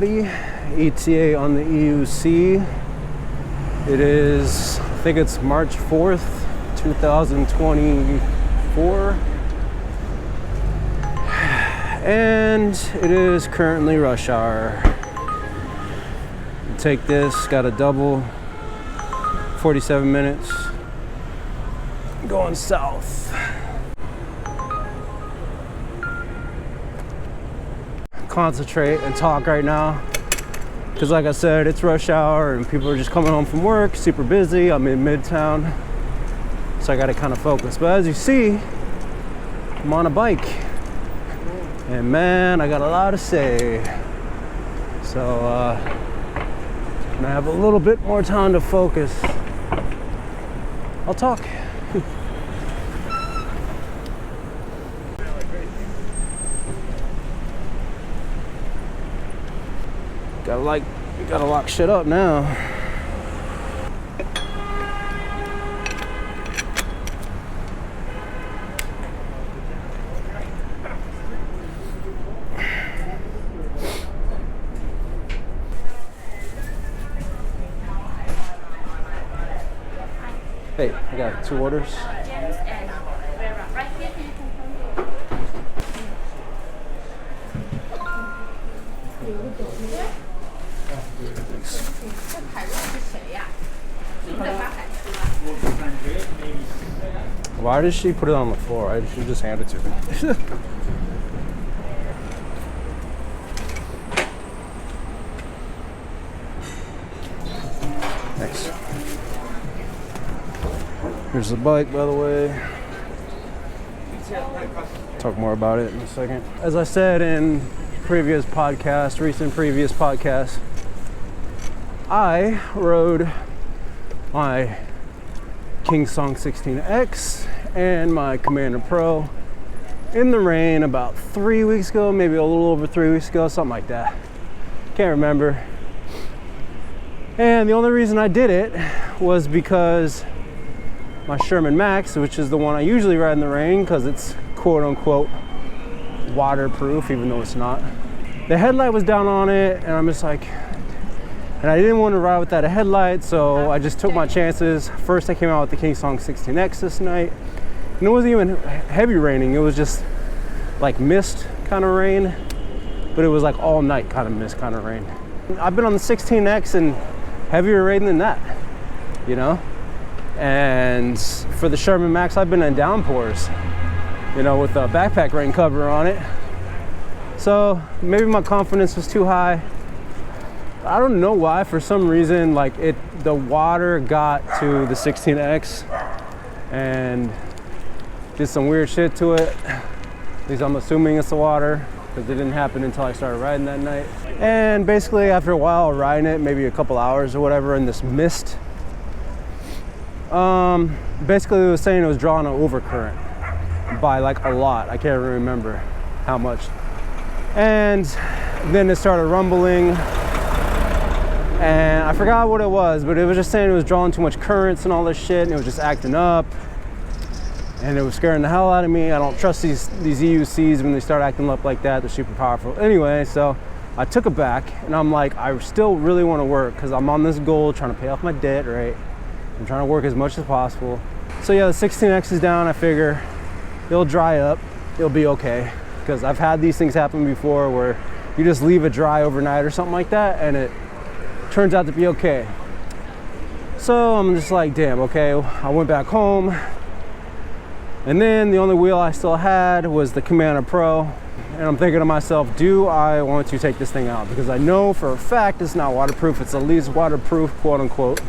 ETA on the EUC. It is, I think it's March 4th, 2024. And it is currently rush hour. Take this, got a double, 47 minutes, going south. Concentrate and talk right now because, like I said, it's rush hour and people are just coming home from work, super busy. I'm in Midtown, so I got to kind of focus. But as you see, I'm on a bike, and man, I got a lot to say. So when I have a little bit more time to focus, I'll talk. Gotta lock shit up now. Hey, I got 2 orders. Why does she put it on the floor? I should just hand it to me. Thanks. Here's the bike, by the way. Talk more about it in a second. As I said in recent previous podcasts, I rode my Kingsong 16X and my Commander Pro in the rain about 3 weeks ago, maybe a little over 3 weeks ago, something like that. Can't remember. And the only reason I did it was because my Sherman Max, which is the one I usually ride in the rain because it's quote unquote waterproof, even though it's not. The headlight was down on it, and I'm just like, and I didn't want to ride without a headlight, so I just took my chances. First I came out with the Kingsong 16X this night, and it wasn't even heavy raining, it was just like mist kind of rain, but it was like all night kind of mist kind of rain. I've been on the 16X and heavier rain than that, you know? And for the Sherman Max, I've been in downpours, you know, with a backpack rain cover on it. So maybe my confidence was too high. I don't know why, for some reason, like the water got to the 16X and did some weird shit to it. At least I'm assuming it's the water, because it didn't happen until I started riding that night. And basically after a while riding it, maybe a couple hours or whatever in this mist, basically it was saying it was drawing an overcurrent by like a lot. I can't really remember how much. And then it started rumbling, and I forgot what it was, but it was just saying it was drawing too much currents and all this shit, and it was just acting up, and it was scaring the hell out of me. I don't trust these EUCs when they start acting up like that. They're super powerful. Anyway, so I took it back, and I'm like, I still really want to work because I'm on this goal, trying to pay off my debt, right? I'm trying to work as much as possible. So yeah, the 16X is down. I figure it'll dry up, it'll be okay, because I've had these things happen before where you just leave it dry overnight or something like that, and it turns out to be okay. So I'm just like, damn, okay. I went back home, and then the only wheel I still had was the Commander Pro, and I'm thinking to myself, do I want to take this thing out? Because I know for a fact it's not waterproof. It's the least waterproof, quote unquote,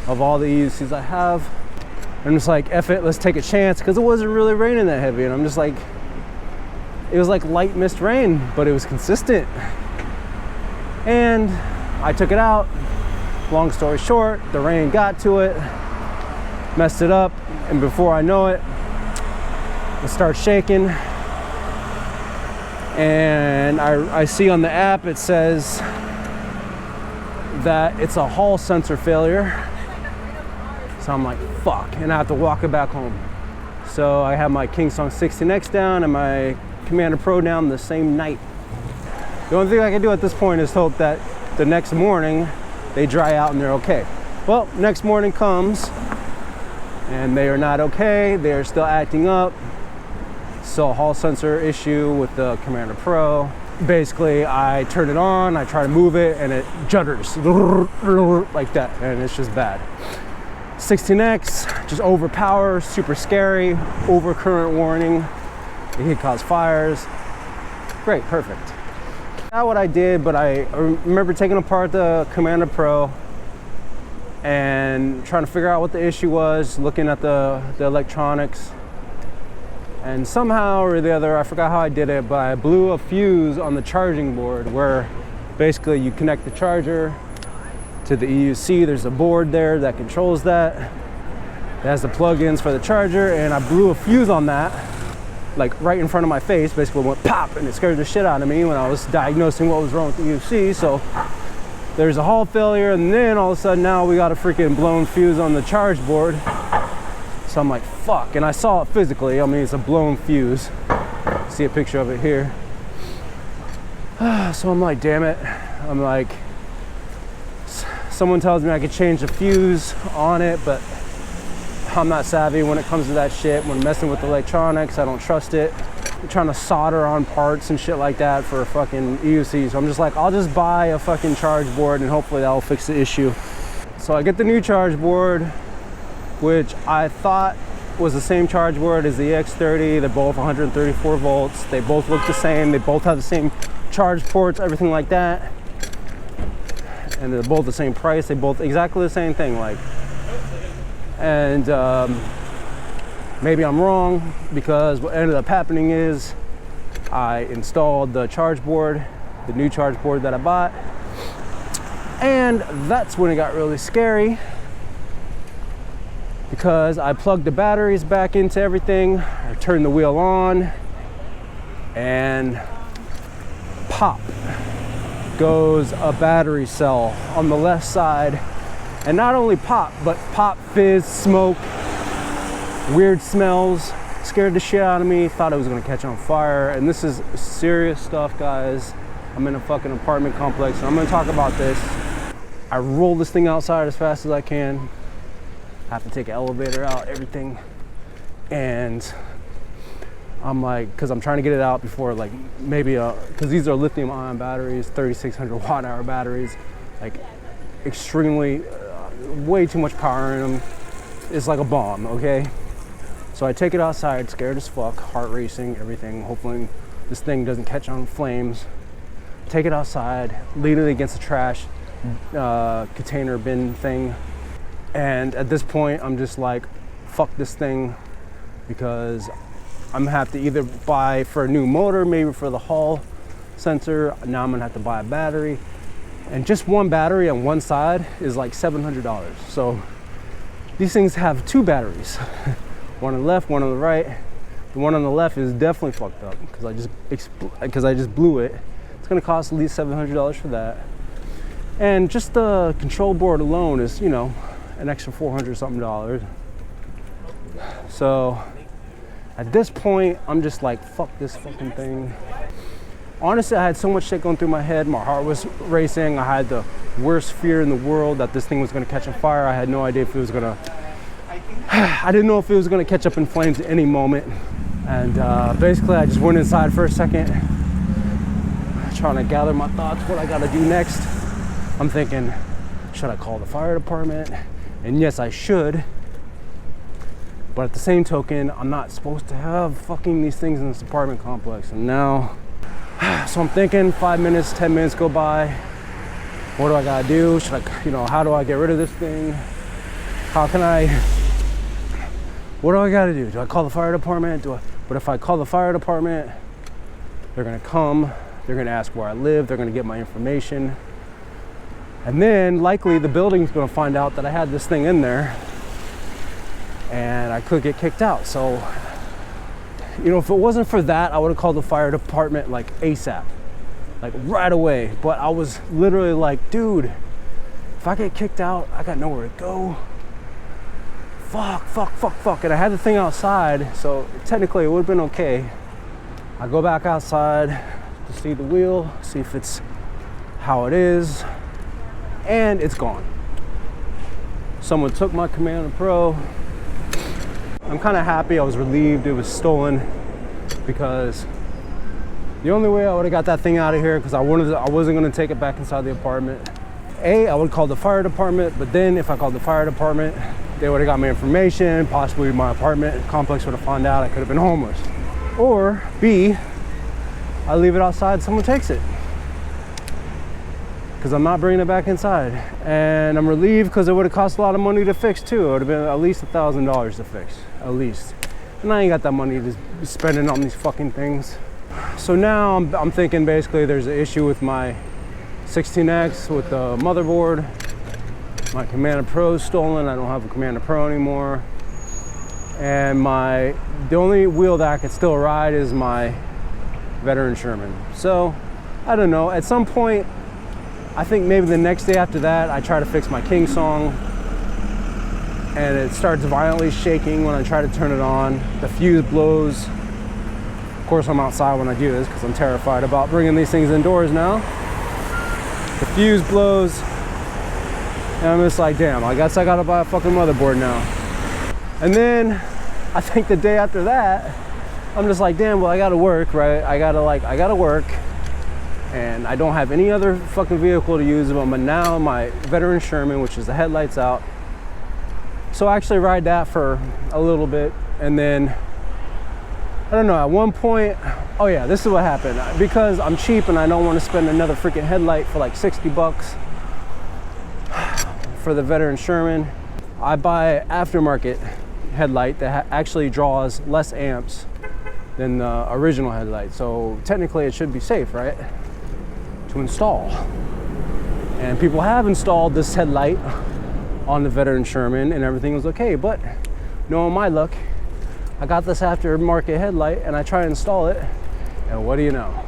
of all the EUCs I have. I'm just like, F it, let's take a chance, because it wasn't really raining that heavy, and I'm just like, it was like light mist rain, but it was consistent. And I took it out. Long story short, the rain got to it, messed it up, and before I know it, it starts shaking. And I see on the app it says that it's a hall sensor failure. So I'm like, fuck, and I have to walk it back home. So I have my Kingsong 16X down and my Commander Pro down the same night. The only thing I can do at this point is hope that the next morning they dry out and they're okay. Well, next morning comes and they are not okay. They are still acting up. So hall sensor issue with the Commander Pro. Basically, I turn it on, I try to move it, and it judders like that, and it's just bad. 16X, just overpower, super scary, overcurrent warning. It could cause fires. Great, perfect. Not what I did, but I remember taking apart the Commander Pro and trying to figure out what the issue was, looking at the electronics. And somehow or the other, I forgot how I did it, but I blew a fuse on the charging board where basically you connect the charger to the EUC. There's a board there that controls that. It has the plugins for the charger, and I blew a fuse on that, like right in front of my face. Basically went pop, and it scared the shit out of me when I was diagnosing what was wrong with the EUC. So there's a hall failure, and then all of a sudden now we got a freaking blown fuse on the charge board. So I'm like, fuck, and I saw it physically. I mean, it's a blown fuse. See a picture of it here. So I'm like, damn it. I'm like, someone tells me I could change the fuse on it, but I'm not savvy when it comes to that shit. When messing with electronics, I don't trust it. I'm trying to solder on parts and shit like that for a fucking EUC. So I'm just like, I'll just buy a fucking charge board and hopefully that'll fix the issue. So I get the new charge board, which I thought was the same charge board as the EX30. They're both 134 volts. They both look the same. They both have the same charge ports, everything like that. And they're both the same price. They both exactly the same thing, like. And maybe I'm wrong, because what ended up happening is I installed the charge board, the new charge board that I bought. And that's when it got really scary, because I plugged the batteries back into everything. I turned the wheel on, and pop goes a battery cell on the left side. And not only pop, but pop, fizz, smoke, weird smells. Scared the shit out of me, thought it was gonna catch on fire. And this is serious stuff, guys. I'm in a fucking apartment complex, and I'm gonna talk about this. I roll this thing outside as fast as I can. I have to take an elevator out, everything. And I'm like, cause I'm trying to get it out before, like, maybe, cause these are lithium ion batteries, 3,600 watt hour batteries, like extremely, way too much power in them. It's like a bomb, okay? So I take it outside, scared as fuck, heart racing, everything. Hopefully this thing doesn't catch on flames. Take it outside, lean it against the trash container bin thing. And at this point, I'm just like, fuck this thing, because I'm gonna have to either buy for a new motor, maybe for the hall sensor. Now I'm gonna have to buy a battery. And just one battery on one side is like $700. So these things have two batteries, one on the left, one on the right. The one on the left is definitely fucked up because I just blew it. It's gonna cost at least $700 for that. And just the control board alone is, you know, an extra $400 something. So at this point, I'm just like, fuck this fucking thing. Honestly, I had so much shit going through my head. My heart was racing. I had the worst fear in the world that this thing was gonna catch on fire. I had no idea if it was gonna, I didn't know if it was gonna catch up in flames at any moment. And basically I just went inside for a second, trying to gather my thoughts, what I gotta do next. I'm thinking, should I call the fire department? And yes, I should. But at the same token, I'm not supposed to have fucking these things in this apartment complex. And now, so I'm thinking 5 minutes, 10 minutes go by. What do I gotta do? Should I, you know, how do I get rid of this thing? How can I, what do I gotta do? Do I call the fire department? But if I call the fire department, they're gonna come, they're gonna ask where I live, they're gonna get my information. And then likely the building's gonna find out that I had this thing in there and I could get kicked out. So, you know, if it wasn't for that, I would have called the fire department like ASAP, like right away. But I was literally like, dude, if I get kicked out, I got nowhere to go. Fuck. And I had the thing outside, so technically it would have been okay. I go back outside, to see the wheel, see if it's how it is, and it's gone. Someone took my Commando Pro. I'm kind of happy. I was relieved it was stolen, because the only way I would have got that thing out of here, because I wasn't going to take it back inside the apartment. I would call the fire department, but then if I called the fire department, they would have got my information, possibly my apartment complex would have found out I could have been homeless. Or B, I leave it outside, someone takes it, because I'm not bringing it back inside. And I'm relieved, because it would have cost a lot of money to fix too. It would have been at least $1,000 to fix, at least. And I ain't got that money to be spending on these fucking things. So now I'm thinking basically there's an issue with my 16X with the motherboard. My Commando Pro is stolen. I don't have a Commando Pro anymore. And the only wheel that I could still ride is my Veteran Sherman. So I don't know, at some point, I think maybe the next day after that, I try to fix my King Song, and it starts violently shaking when I try to turn it on. The fuse blows. Of course, I'm outside when I do this because I'm terrified about bringing these things indoors now. The fuse blows, and I'm just like, damn, I guess I gotta buy a fucking motherboard now. And then I think the day after that, I'm just like, damn, well, I gotta work, right? I gotta work, and I don't have any other fucking vehicle to use, but now my Veteran Sherman, which is the headlights out. So I actually ride that for a little bit, and then I don't know, at one point, oh yeah, this is what happened. Because I'm cheap and I don't want to spend another freaking headlight for like 60 bucks for the Veteran Sherman, I buy aftermarket headlight that actually draws less amps than the original headlight. So technically it should be safe, right? To install. And people have installed this headlight on the Veteran Sherman and everything was okay, but knowing my luck, I got this aftermarket headlight and I try to install it, and what do you know?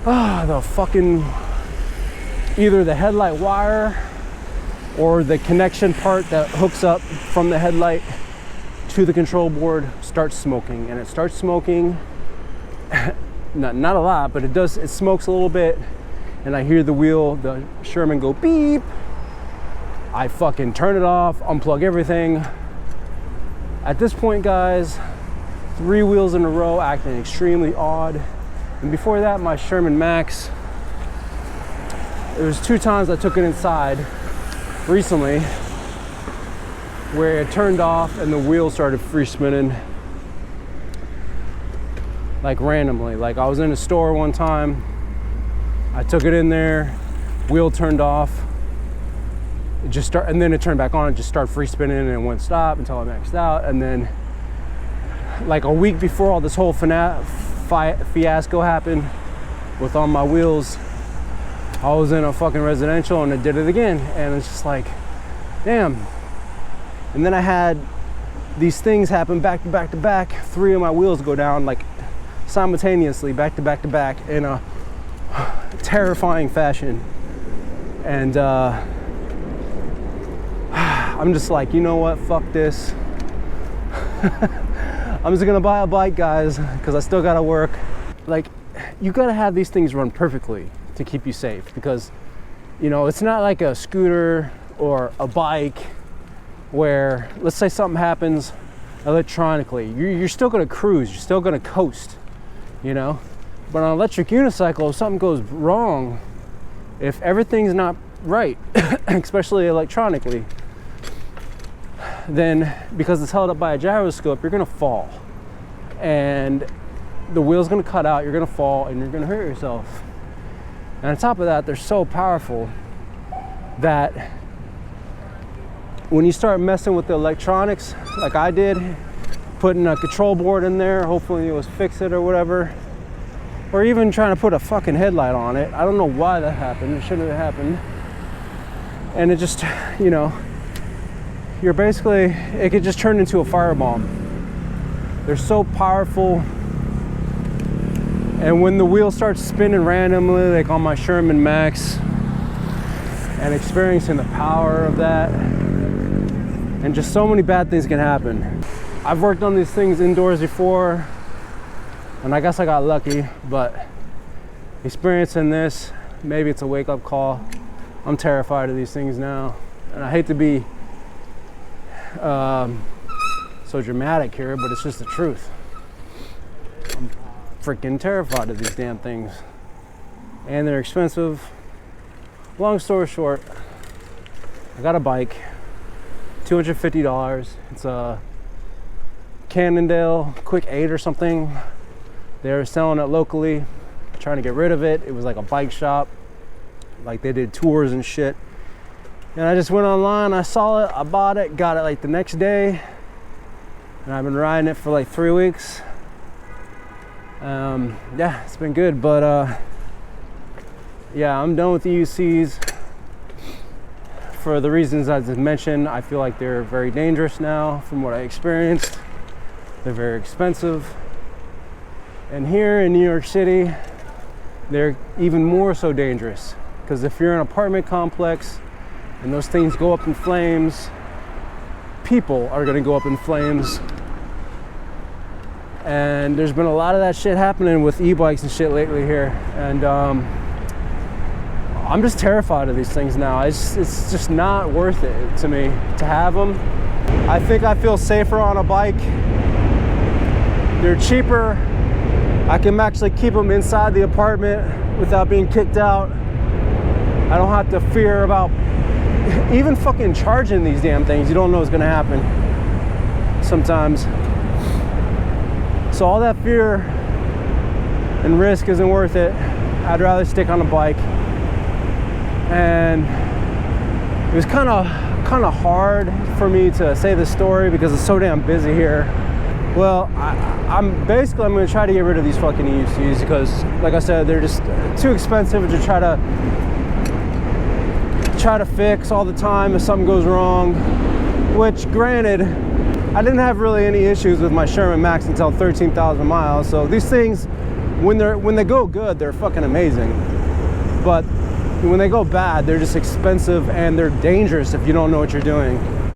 The fucking, either the headlight wire or the connection part that hooks up from the headlight to the control board starts smoking, and it starts smoking, not a lot, but it smokes a little bit, and I hear the Sherman go beep. I fucking turn it off, unplug everything. At this point, guys, 3 wheels in a row acting extremely odd. And before that, my Sherman Max, there was 2 times I took it inside recently where it turned off and the wheel started free spinning, like randomly. Like I was in a store one time, I took it in there, wheel turned off, and then it turned back on and just started free spinning, and it wouldn't stop until I maxed out. And then like a week before all this whole fiasco happened with all my wheels, I was in a fucking residential and it did it again. And it's just like, damn. And then I had these things happen back to back to back. 3 of my wheels go down like simultaneously, back to back to back, in a terrifying fashion. And I'm just like, you know what, fuck this. I'm just gonna buy a bike, guys, because I still gotta work. Like, you gotta have these things run perfectly to keep you safe, because, you know, it's not like a scooter or a bike where, let's say something happens electronically, you're still gonna cruise, you're still gonna coast, you know? But on an electric unicycle, if something goes wrong, if everything's not right, especially electronically, then because it's held up by a gyroscope, you're gonna fall. And the wheel's gonna cut out, you're gonna fall, and you're gonna hurt yourself. And on top of that, they're so powerful that when you start messing with the electronics, like I did, putting a control board in there, hopefully it was fix it or whatever, or even trying to put a fucking headlight on it. I don't know why that happened, it shouldn't have happened. And it just, you know, you're basically, it could just turn into a firebomb. They're so powerful. And when the wheel starts spinning randomly, like on my Sherman Max, and experiencing the power of that, and just so many bad things can happen. I've worked on these things indoors before, And I guess I got lucky, but experiencing this, maybe it's a wake-up call. I'm terrified of these things now. And I hate to be so dramatic here, but it's just the truth. I'm freaking terrified of these damn things. And they're expensive. Long story short, I got a bike, $250. It's a Cannondale Quick 8 or something. They were selling it locally, trying to get rid of it. It was like a bike shop, like they did tours and shit. And I just went online, I saw it, I bought it, got it like the next day, and I've been riding it for like 3 weeks. Yeah, it's been good, but yeah, I'm done with EUCs. For the reasons I just mentioned, I feel like they're very dangerous now from what I experienced. They're very expensive. And here in New York City, they're even more so dangerous. Because if you're in an apartment complex and those things go up in flames, people are gonna go up in flames. And there's been a lot of that shit happening with e-bikes and shit lately here. And I'm just terrified of these things now. It's just not worth it to me to have them. I think I feel safer on a bike. They're cheaper. I can actually keep them inside the apartment without being kicked out. I don't have to fear about even fucking charging these damn things. You don't know what's gonna happen sometimes. So all that fear and risk isn't worth it. I'd rather stick on a bike. And it was kind of hard for me to say this story because it's so damn busy here. Well, I'm going to try to get rid of these fucking EUCs because, like I said, they're just too expensive to try to fix all the time if something goes wrong. Which, granted, I didn't have really any issues with my Sherman Max until 13,000 miles. So these things, when they go good, they're fucking amazing. But when they go bad, they're just expensive and they're dangerous if you don't know what you're doing.